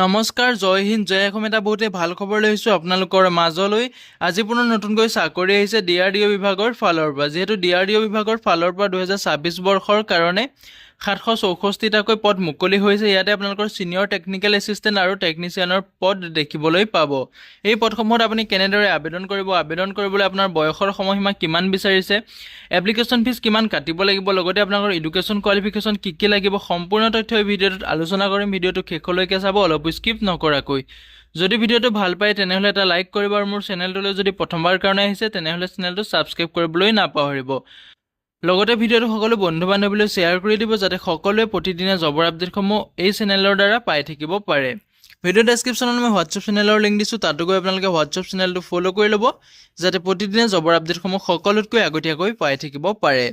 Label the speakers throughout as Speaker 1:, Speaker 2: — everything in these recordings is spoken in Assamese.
Speaker 1: নমস্কাৰ জয় হিন্দ জয় অসম এটা বহুতে ভাল খবৰ লৈ আহিছোঁ আপোনালোকৰ মাজলৈ আজি পুনৰ নতুনকৈ চাকৰি আহিছে ডিআৰডিঅ বিভাগৰ ফালৰ পৰা যেহেতু ডিআৰডিঅ বিভাগৰ ফালৰ পৰা 2026 বৰ্ষৰ কাৰণে 764টাকৈ পদ মুকলি হৈছে ইয়াতে আপোনালোকৰ সিনিয়ৰ টেকনিক্যাল এসিস্ট্যান্ট আৰু টেকনিচিয়ানৰ পদ দেখিবলৈ পাব এই পদসমূহত আপুনি কেনেদৰে আবেদন কৰিব আবেদন কৰিবলৈ আপোনাৰ বয়সৰ সময়সীমা কিমান বিচাৰিছে এপ্লিকেশন ফিজ কিমান কাটিব লাগিব লগতে আপোনালোকৰ এডুকেশন কোৱালিফিকেশন কি লাগিব সম্পূৰ্ণ তথ্য এই ভিডিঅ'টোত আলোচনা কৰিম ভিডিঅ'টো শেষলৈকে চাব অলপ স্কিপ নকৰাকৈ যদি ভিডিঅ'টো ভাল পায় তেনেহলে এটা লাইক কৰিব আৰু মোৰ চেনেলটোলৈ যদি প্ৰথমবাৰ কাৰণে আহিছে তেনেহলে চেনেলটো সাবস্ক্ৰাইব কৰিবলৈ নাপাহৰিব লগতে ভিডিঅ'টো সকলো বন্ধু-বান্ধৱীলৈ শ্বেয়াৰ কৰি দিব যাতে সকলোৱে প্ৰতিদিনে জবৰ আপডেটসমূহ এই চেনেলৰ দ্বাৰা পাই থাকিব পাৰে ভিডিঅ' ডেসক্ৰিপচনত মই হোৱাটছআপ চেনেলৰ লিংক দিছোঁ তাতো গৈ আপোনালোকে হোৱাটছআপ চেনেলটো ফলো কৰি ল'ব যাতে প্ৰতিদিনে জবৰ আপডেটসমূহ সকলোতকৈ আগতীয়াকৈ পাই থাকিব পাৰে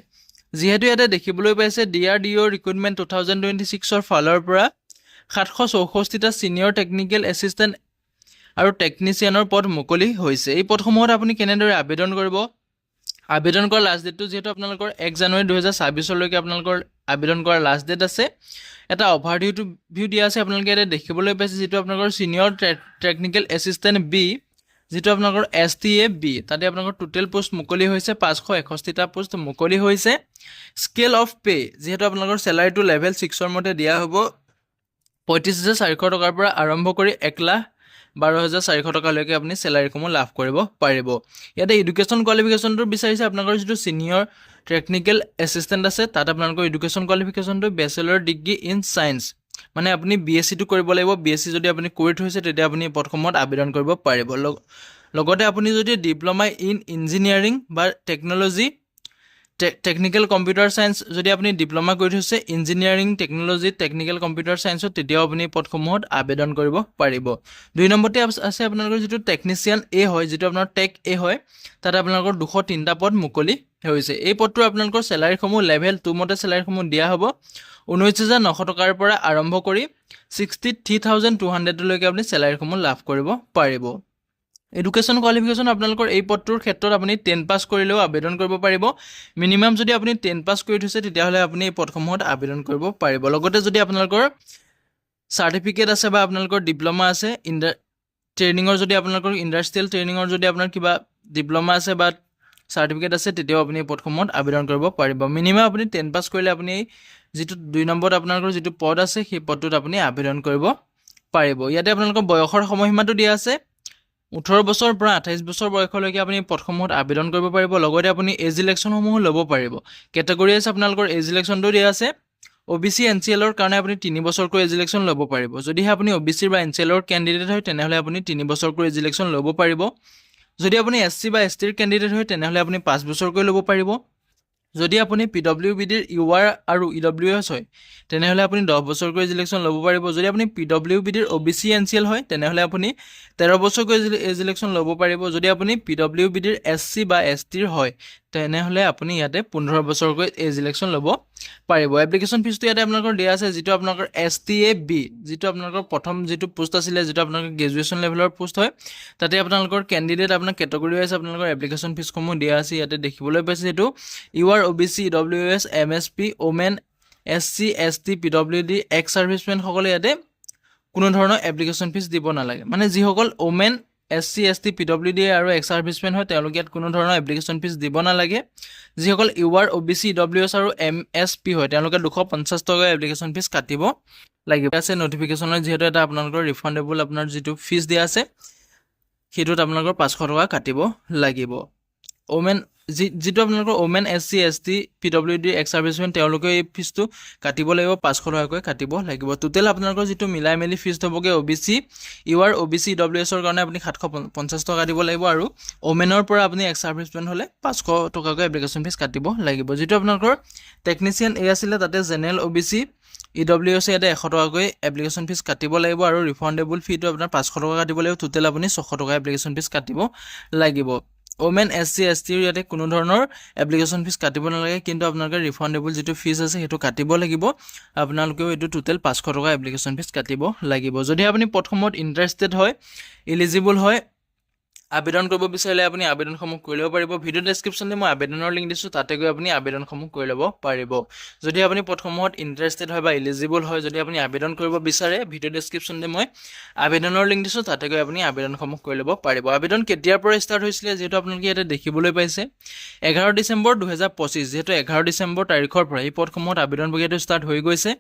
Speaker 1: যিহেতু ইয়াতে দেখিবলৈ পাইছে ডিআৰডিঅ ৰিক্ৰুটমেণ্ট 2026 ৰ ফালৰ পৰা 764টা সিনিয়ৰ টেকনিক্যাল এসিস্ট্যান্ট আৰু টেকনিচিয়ানৰ পদ মুকলি হৈছে এই পদসমূহত আপুনি কেনেদৰে আবেদন কৰিব আবেদন কৰাৰ লাষ্ট ডেটটো যেহেতু আপোনালোকৰ 1 জানুৱাৰী 2026 লৈকে আপোনালোকৰ আবেদন কৰাৰ লাষ্ট ডেট আছে এটা অভাৰভিউ দিয়া আছে আপোনালোকে এটা দেখিবলৈ পাইছে যেটো আপোনালোকৰ সিনিয়ৰ টেকনিক্যাল এসিস্ট্যান্ট বি যেটো আপোনালোকৰ এসটিএ বি তাতে আপোনালোকৰ টোটাল পোষ্ট মুকলি হৈছে 561টা পোষ্ট মুকলি হৈছে স্কেল অফ পে যেহেতু আপোনালোকৰ স্যালাৰিটো লেভেল 6 ৰ মতে দিয়া হ'ব 35400 টকাৰ পৰা আৰম্ভ কৰি 1,12,400 টকালৈকে আপুনি স্যালাৰিসমূহ লাভ কৰিব পাৰিব ইয়াতে এডুকেশন কোৱালিফিকেশনটো বিচাৰিছে আপোনালোকৰ যেটো সিনিয়ৰ টেকনিক্যাল এসিস্ট্যান্ট আছে তাত আপোনালোকৰ এডুকেশন কোৱালিফিকেশনটো ব্যাচেলৰ ডিগ্ৰী ইন সায়েন্স মানে আপুনি বিএসসি টো কৰিব লাগিব বিএসসি যদি আপুনি কৰি থৈছে তেতিয়া আপুনি পদসমূহত আবেদন কৰিব পাৰিব লগতে আপুনি যদি ডিপ্লোমা ইন ইঞ্জিনিয়াৰিং বা টেকনলজি টেকনিক্যাল কম্পিউটাৰ সায়েন্স যদি আপুনি ডিপ্লোমা কৰি থৈছে ইঞ্জিনিয়াৰিং টেকনলজি টেকনিক্যাল কম্পিউটাৰ সায়েন্সত তেতিয়াও আপুনি পদসমূহত আবেদন কৰিব পাৰিব দুই নম্বৰতে আছে আপোনালোকৰ যেটো টেকনিচিয়ান এ হয় যেটো আপোনাৰ টেক এ হয় তাত আপোনালোকৰ 203টা পদ মুকলি হৈছে এই পদটো আপোনালোকৰ স্যালাৰিসমূহ লেভেল 2 মতে স্যালাৰিসমূহ দিয়া হ'ব 19900 টকাৰ পৰা আৰম্ভ কৰি 63200 লৈকে আপুনি স্যালাৰিসমূহ লাভ কৰিব পাৰিব এডুকেশন কোৱালিফিকেশন আপোনালোকৰ এই পদটোৰ ক্ষেত্ৰত আপুনি 10 পাস কৰিলেও আবেদন কৰিব পাৰিব মিনিমাম যদি আপুনি 10 পাস কৰি থৈছে তেতিয়া হলে আপুনি এই পদসমূহত আবেদন কৰিব পাৰিব লগতে যদি আপোনালোকৰ সাৰ্টিফিকেট আছে বা আপোনালোকৰ ডিপ্লোমা আছে ট্ৰেইনিঙৰ যদি আপোনালোকৰ ইন্ডাষ্ট্ৰিয়েল ট্ৰেইনিঙৰ যদি আপোনাৰ কিবা ডিপ্লোমা আছে বা সাৰ্টিফিকেট আছে তেতিয়াও আপুনি এই পদসমূহত আবেদন কৰিব পাৰিব মিনিমাম আপুনি 10 পাস কৰিলে আপুনি যেটো 2 নম্বৰত আপোনালোকৰ যেটো পদ আছে সেই পদটোত আপুনি আবেদন কৰিব পাৰিব ইয়াতে আপোনালোকৰ বয়সৰ সময়সীমাটো দিয়া আছে 18 বছৰ পৰা 28 বছৰ বয়সলৈকে আপুনি পদসমূহত আবেদন কৰিব পাৰিব লগতে আপুনি এজ ইলেকশনসমূহ ল'ব পাৰিব ক্যাটাগৰী আছে আপোনালোকৰ এজ ইলেকশনটো দিয়া আছে ওবিসি এনসিএলৰ কাৰণে আপুনি 3 বছৰকৈ এজ ইলেকশন ল'ব পাৰিব যদিহে আপুনি ওবিসি বা এনসিএলৰ ক্যান্ডিডেট হয় তেনেহলে আপুনি 3 বছৰকৈ এজ ইলেকশন ল'ব পাৰিব যদি আপুনি এসসি বা এসটিৰ ক্যান্ডিডেট হয় তেনেহলে আপুনি 5 বছৰকৈ ল'ব পাৰিব যদি আপুনি পিডব্লিউবিডিৰ ইউআৰ আৰু ইডব্লিউএছ হয় তেনেহলে আপুনি 10 বছৰকৈ এজ ইলেকশন ল'ব পাৰিব যদি আপুনি পিডব্লিউবিডিৰ ওবিসি এনসিএল হয় তেনেহলে আপুনি 13 বছৰকৈ এজ ইলেকশন ল'ব পাৰিব যদি আপুনি পিডব্লিউবিডিৰ এসসি বা এসটিৰ হয় তেনেহলে আপুনি ইয়াতে 15 বছৰকৈ এজ ইলেকশন ল'ব পাৰিব এপ্লিকেশন ফিজটো ইয়াতে আপোনালোকৰ দিয়া আছে যেটো আপোনালোকৰ এসটিএ বি যেটো আপোনালোকৰ প্ৰথম যেটো পোষ্ট আছিল যেটো আপোনালোকৰ গ্ৰেজুৱেচন লেভেলৰ পোষ্ট হয় তাতে আপোনালোকৰ ক্যান্ডিডেট আপোনাৰ ক্যাটাগৰী আছে আপোনালোকৰ এপ্লিকেশন ফিজসমূহ দিয়া আছে ইয়াতে দেখিবলৈ পাইছে যেটো UR OBC EWS MSP women SC ST PWD ex servicemen সকলে ইয়াতে কোনো ধৰণৰ এপ্লিকেশন ফিজ দিব নালাগে মানে যিসকল ওমেন এসসি এসটি পিডব্লিউডি আৰু এক্স সাৰ্ভিসমেন হয় তেওঁলোকে ইয়াত কোনো ধৰণৰ এপ্লিকেশন ফিজ দিব নালাগে যিসকল ইউআৰ ওবিসি ইডব্লিউএছ আৰু এমএসপি হয় তেওঁলোকে 250 টকা এপ্লিকেশন ফিজ কাটিব লাগিব আছে নটিফিকেশনৰ যেহেতু এটা আপোনালোকৰ ৰিফান্ডেবল আপোনাৰ যেটো ফিজ দিয়া আছে হেতুত আপোনালোকৰ 500 টকা কাটিব লাগিব ওমেন যেটো আপোনালোকৰ women SC ST PWD ex servicemen তেওঁলোকে এই ফিজটো কাটিব লাগিব 500 টকাকৈ কাটিব লাগিব টোটাল আপোনালোকৰ যেটো মিলাই মেলি ফিজ হ'বগে ওবিসি ইউআৰ ওবিসি ইডব্লিউএছ ৰ কাৰণে আপুনি 750 টকা দিব লাগিব আৰু ওমেনৰ পৰা আপুনি এক্স সাৰ্ভিসমেন হলে 500 টকাকৈ এপ্লিকেশন ফিজ কাটিব লাগিব যেটো আপোনালোকৰ টেকনিচিয়ান এ আছিল তাতে জেনেৰেল ওবিসি ইডব্লিউএছ ইয়াতে 100 টকাকৈ এপ্লিকেশন ফিজ কাটিব লাগিব আৰু ৰিফান্ডেবল ফিটো আপোনাৰ 500 টকা কাটিব লাগিব টোটাল আপুনি 600 টকা এপ্লিকেশন ফিজ কাটিব লাগিব ওমেন এসসি এসটিৰ ইয়াতে কোনো ধৰণৰ এপ্লিকেশন ফিজ কাটিব নালাগে কিন্তু আপোনালোকৰ ৰিফান্ডেবল যেটো ফিজ আছে হেতু কাটিব লাগিব আপোনালোকেও এটো টোটাল 500 টকা এপ্লিকেশন ফিজ কাটিব লাগিব যদি আপুনি প্ৰথমত ইন্টাৰেস্টেড হয় এলিজিবল হয় আবেদন কৰিব বিচাৰিলে আপুনি আবেদনসমূহ কৰি ল'ব পাৰিব। ভিডিঅ' ডেছক্ৰিপশ্যনতে মই আবেদনৰ লিংক দিছোঁ, তাতে গৈ আপুনি আবেদনসমূহ কৰি ল'ব পাৰিব। যদি আপুনি প্ৰথমত ইণ্টাৰেষ্টেড হয় বা এলিজিবল হয়, যদি আপুনি আবেদন কৰিব বিচাৰে, ভিডিঅ' ডেছক্ৰিপশ্যনতে মই আবেদনৰ লিংক দিছোঁ, তাতে গৈ আপুনি আবেদনসমূহ কৰি ল'ব পাৰিব। আবেদন কেতিয়াৰ পৰা ষ্টাৰ্ট হৈছিলে, যিহেতু আপোনালোকে ইয়াতে দেখিবলৈ পাইছে 11 ডিচেম্বৰ 2025, যিহেতু 11 ডিচেম্বৰ তাৰিখৰ পৰা এই পদসমূহত আবেদন প্ৰক্ৰিয়াটো ষ্টাৰ্ট হৈ গৈছে।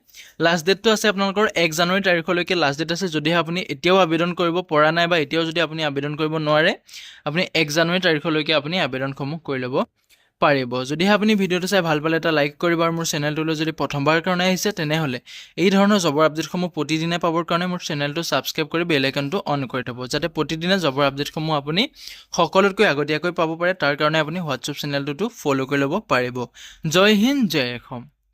Speaker 1: লাষ্ট ডেটটো আছে আপোনালোকৰ 1 জানুৱাৰী তাৰিখলৈকে লাষ্ট ডেট আছে। যদিহে আপুনি এতিয়াও আবেদন কৰিব পৰা নাই বা এতিয়াও যদি আপুনি আবেদন কৰিব নোৱাৰে, আপুনি 1 জানুৱাৰী তাৰিখলৈকে আপুনি আবেদনসমূহ কৰি ল'ব পাৰিব। যদিহে আপুনি ভিডিঅ'টো চাই ভাল পালে এটা লাইক কৰিব, আৰু মোৰ চেনেলটোলৈ যদি প্ৰথমবাৰ কাৰণে আহিছে তেনেহ'লে এই ধৰণৰ জবৰ আপডেটসমূহ প্ৰতিদিনে পাবৰ কাৰণে মোৰ চেনেলটো ছাবস্ক্ৰাইব কৰি বেল আইকনটো অন কৰি থ'ব, যাতে প্ৰতিদিনে জবৰ আপডেটসমূহ আপুনি সকলোতকৈ আগতীয়াকৈ পাব পাৰে। তাৰ কাৰণে আপুনি হোৱাটছএপ চেনেলটোতো ফ'ল' কৰি ল'ব পাৰিব। জয় হিন্দ, জয় অসম।